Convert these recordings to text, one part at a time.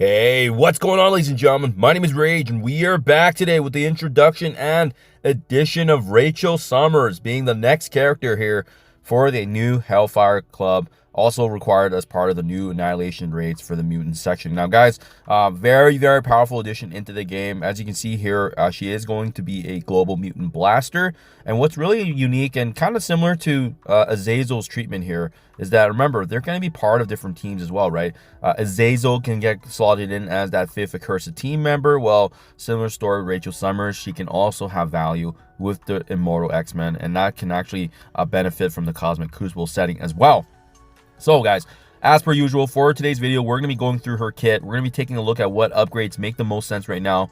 Hey, what's going on, ladies and gentlemen? My name is Rayge, and we are back today with the introduction and addition of Rachel Summers being the next character here for the new Hellfire Club, also required as part of the new Annihilation raids for the Mutant section. Now, guys, very, very powerful addition into the game. As you can see here, she is going to be a global Mutant Blaster. And what's really unique and kind of similar to Azazel's treatment here is that, remember, they're going to be part of different teams as well, right? Azazel can get slotted in as that 5th Accursed team member. Well, similar story with Rachel Summers. She can also have value with the Immortal X-Men, and that can actually benefit from the Cosmic Crucible setting as well. So, guys, as per usual, for today's video, we're going to be going through her kit. We're going to be taking a look at what upgrades make the most sense right now.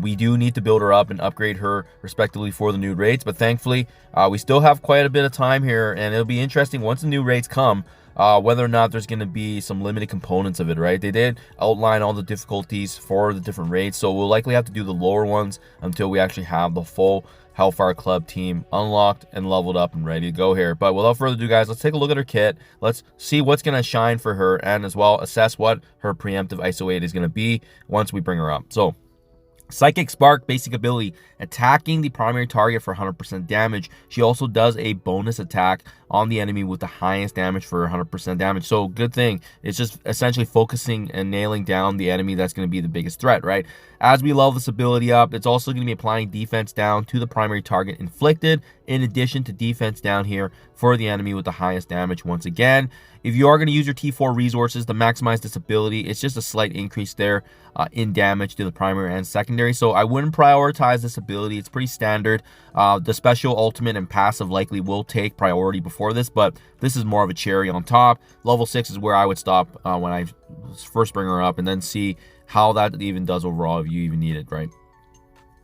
We do need to build her up and upgrade her respectively for the new raids, but thankfully, we still have quite a bit of time here, and it'll be interesting once the new raids come, whether or not there's going to be some limited components of it, right? They did outline all the difficulties for the different raids, so we'll likely have to do the lower ones until we actually have the full Hellfire Club team unlocked and leveled up and ready to go here. But without further ado, guys, let's take a look at her kit. Let's see what's going to shine for her, and as well assess what her preemptive ISO-8 is going to be once we bring her up. So, Psychic Spark, basic ability, attacking the primary target for 100% damage. She also does a bonus attack on the enemy with the highest damage for 100% damage. So, good thing. It's just essentially focusing and nailing down the enemy that's going to be the biggest threat, right? As we level this ability up, it's also going to be applying defense down to the primary target inflicted, in addition to defense down here for the enemy with the highest damage once again. If you are going to use your T4 resources to maximize this ability, it's just a slight increase there in damage to the primary and secondary. So I wouldn't prioritize this ability. It's pretty standard. The special, ultimate, and passive likely will take priority before this, but this is more of a cherry on top. Level 6 is where I would stop when I first bring her up, and then see how that even does overall if you even need it, right?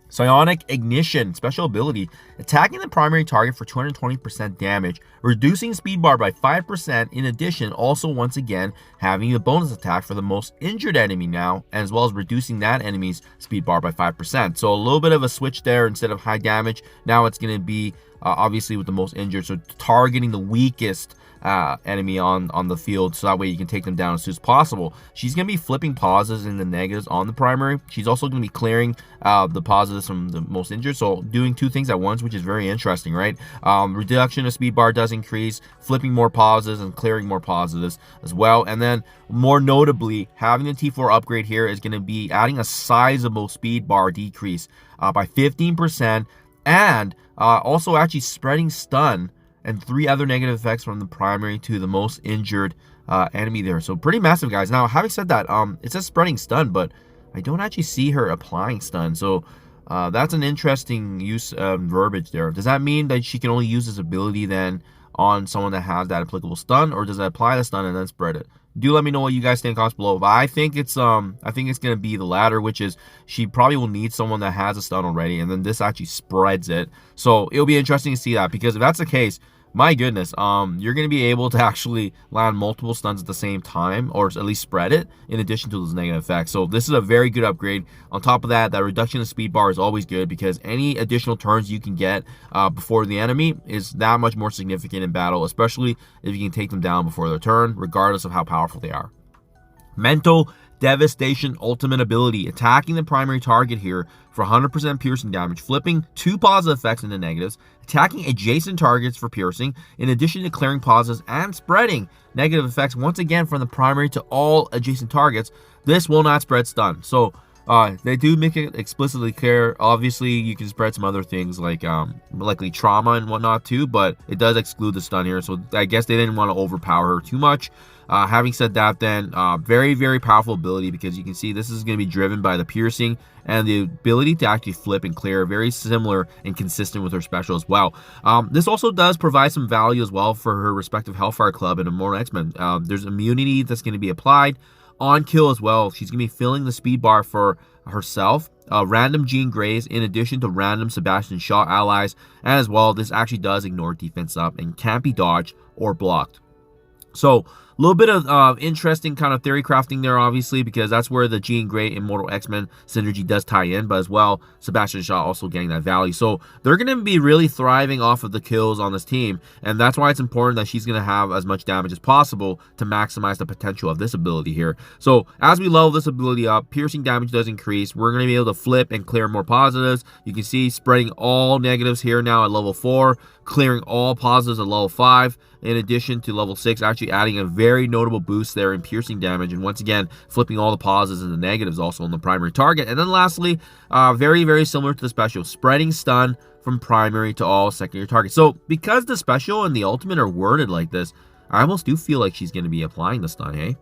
Psionic Ignition, special ability, attacking the primary target for 220% damage, reducing speed bar by 5%, in addition, also once again, having a bonus attack for the most injured enemy now, as well as reducing that enemy's speed bar by 5%. So a little bit of a switch there. Instead of high damage, now it's going to be obviously with the most injured, so targeting the weakest enemy on the field, so that way you can take them down as soon as possible. She's going to be flipping positives and the negatives on the primary. She's also going to be clearing the positives from the most injured, so doing two things at once, which is very interesting, right? Reduction of speed bar does increase, flipping more positives and clearing more positives as well. And then more notably, having the T4 upgrade here is going to be adding a sizable speed bar decrease by 15%, and also actually spreading stun and 3 other negative effects from the primary to the most injured enemy there. So pretty massive, guys. Now, having said that, it says spreading stun, but I don't actually see her applying stun. So that's an interesting use of verbiage there. Does that mean that she can only use this ability then on someone that has that applicable stun, or does it apply the stun and then spread it? Do let me know what you guys think in comments below. But I think it's gonna be the latter, which is she probably will need someone that has a stun already, and then this actually spreads it. So it'll be interesting to see that, because if that's the case, my goodness, you're going to be able to actually land multiple stuns at the same time, or at least spread it, in addition to those negative effects. So this is a very good upgrade. On top of that, that reduction of speed bar is always good, because any additional turns you can get before the enemy is that much more significant in battle, especially if you can take them down before their turn, regardless of how powerful they are. Mental Devastation, ultimate ability, attacking the primary target here for 100% piercing damage, flipping 2 positive effects into negatives, attacking adjacent targets for piercing, in addition to clearing positives and spreading negative effects once again from the primary to all adjacent targets. This will not spread stun. So they do make it explicitly clear. Obviously, you can spread some other things like likely trauma and whatnot too, but it does exclude the stun here. So I guess they didn't want to overpower her too much. Having said that, then very, very powerful ability, because you can see this is going to be driven by the piercing and the ability to actually flip and clear, very similar and consistent with her special as well. This also does provide some value as well for her respective Hellfire Club and Immortal X-Men. There's immunity that's going to be applied on kill as well. She's going to be filling the speed bar for herself, random Jean Greys, in addition to random Sebastian Shaw allies, and as well, this actually does ignore defense up and can't be dodged or blocked. So little bit of interesting kind of theory crafting there, obviously, because that's where the Jean Grey Immortal X-Men synergy does tie in, but as well, Sebastian Shaw also getting that value. So they're going to be really thriving off of the kills on this team, and that's why it's important that she's going to have as much damage as possible to maximize the potential of this ability here. So as we level this ability up, piercing damage does increase. We're going to be able to flip and clear more positives. You can see spreading all negatives here now at level 4, clearing all positives at level 5, in addition to level 6, actually adding a very notable boost there in piercing damage, and once again flipping all the positives and the negatives also on the primary target. And then lastly, very, very similar to the special, spreading stun from primary to all secondary targets. So because the special and the ultimate are worded like this, I almost do feel like she's going to be applying the stun, hey?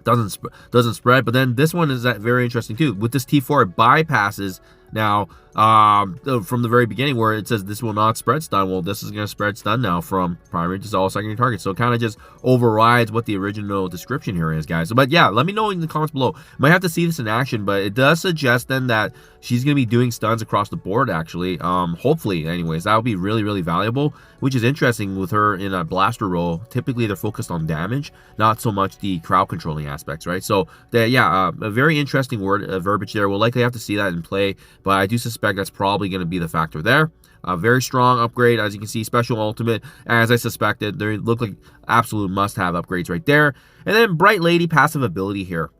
Doesn't spread, but then this one is very interesting too. With this T4, it bypasses now from the very beginning where it says this will not spread stun. Well, this is going to spread stun now from primary to all secondary targets. So it kind of just overrides what the original description here is, guys. So, but yeah, let me know in the comments below. Might have to see this in action, but it does suggest then that she's going to be doing stuns across the board, actually. Hopefully, anyways, that would be really, really valuable, which is interesting with her in a blaster role. Typically, they're focused on damage, not so much the crowd controlling aspects, right? So, yeah, a very interesting verbiage there. We'll likely have to see that in play, but I do suspect that's probably going to be the factor there. Very strong upgrade, as you can see, special ultimate, as I suspected. They look like absolute must-have upgrades right there. And then Bright Lady passive ability here.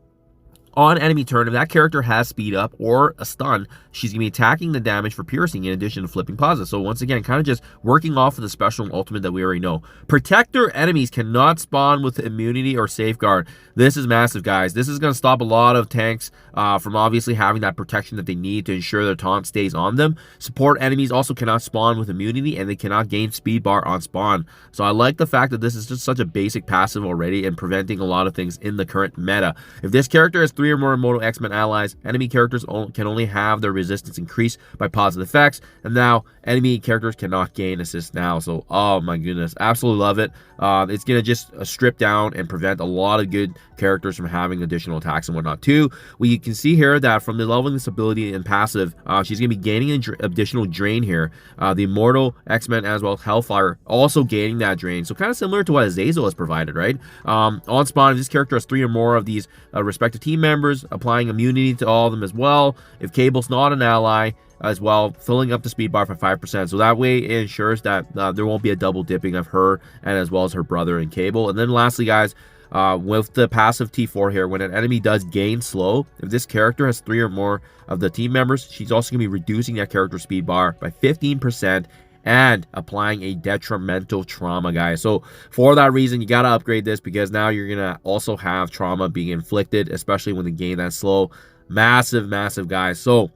On enemy turn, if that character has speed up or a stun, she's going to be attacking the damage for piercing in addition to flipping positive. So once again, kind of just working off of the special and ultimate that we already know. Protector enemies cannot spawn with immunity or safeguard. This is massive, guys. This is going to stop a lot of tanks from obviously having that protection that they need to ensure their taunt stays on them. Support enemies also cannot spawn with immunity, and they cannot gain speed bar on spawn. So I like the fact that this is just such a basic passive already and preventing a lot of things in the current meta. If this character has 3 or more Immortal X-Men allies, enemy characters can only have their resistance increased by positive effects, and now enemy characters cannot gain assist now. So, oh my goodness, absolutely love it. It's going to just strip down and prevent a lot of good characters from having additional attacks and whatnot too. You can see here that from the leveling this ability and passive, she's going to be gaining an additional drain here. The Immortal X-Men as well as Hellfire also gaining that drain. So kind of similar to what Azazel has provided, right? On spawn, if this character has 3 or more of these respective team members, applying immunity to all of them as well. If Cable's not an ally as well, filling up the speed bar for 5%. So that way it ensures that there won't be a double dipping of her and as well as her brother and Cable. And then lastly, guys, with the passive T4 here, when an enemy does gain slow, if this character has 3 or more of the team members, she's also going to be reducing that character's speed bar by 15%. And applying a detrimental trauma, guys. So for that reason, you got to upgrade this, because now you're going to also have trauma being inflicted, especially when the game that's slow. Massive, massive, guys. So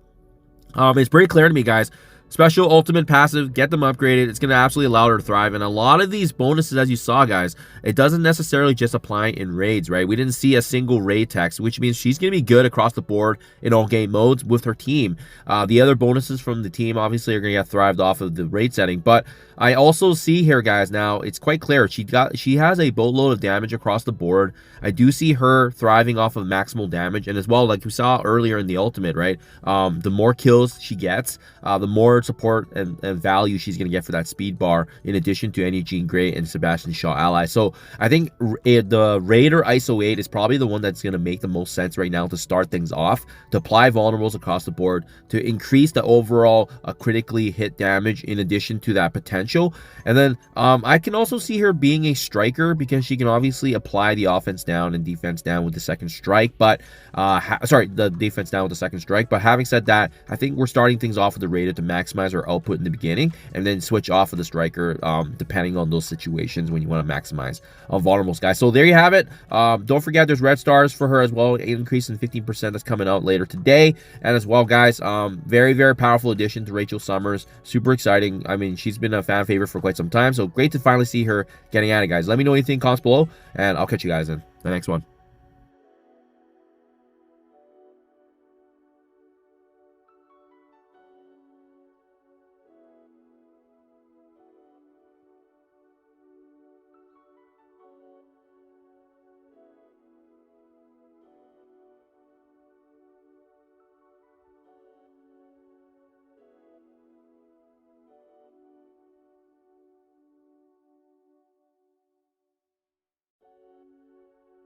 it's pretty clear to me, guys. Special, ultimate, passive, get them upgraded. It's going to absolutely allow her to thrive. And a lot of these bonuses, as you saw, guys, it doesn't necessarily just apply in raids, right? We didn't see a single raid text, which means she's going to be good across the board in all game modes with her team. The other bonuses from the team, obviously, are going to get thrived off of the raid setting. But I also see here, guys, now it's quite clear. She has a boatload of damage across the board. I do see her thriving off of maximal damage. And as well, like we saw earlier in the ultimate, right? The more kills she gets, the more support and value she's going to get for that speed bar, in addition to any Jean Grey and Sebastian Shaw allies. So I think the Raider ISO-8 is probably the one that's going to make the most sense right now to start things off, to apply vulnerables across the board, to increase the overall critically hit damage in addition to that potential. And then I can also see her being a striker, because she can obviously apply the offense down and defense down with the second strike, but the defense down with the second strike. But having said that, I think we're starting things off with the Raider to maximize her output in the beginning, and then switch off of the striker depending on those situations when you want to maximize vulnerables, guys. So there you have it. Don't forget there's red stars for her as well, increase in 15% that's coming out later today. And as well, guys, very, very powerful addition to Rachel Summers. Super exciting. I mean, she's been a fan favorite for quite some time, so great to finally see her getting at it, guys. Let me know what you think in comments below, and I'll catch you guys in the next one.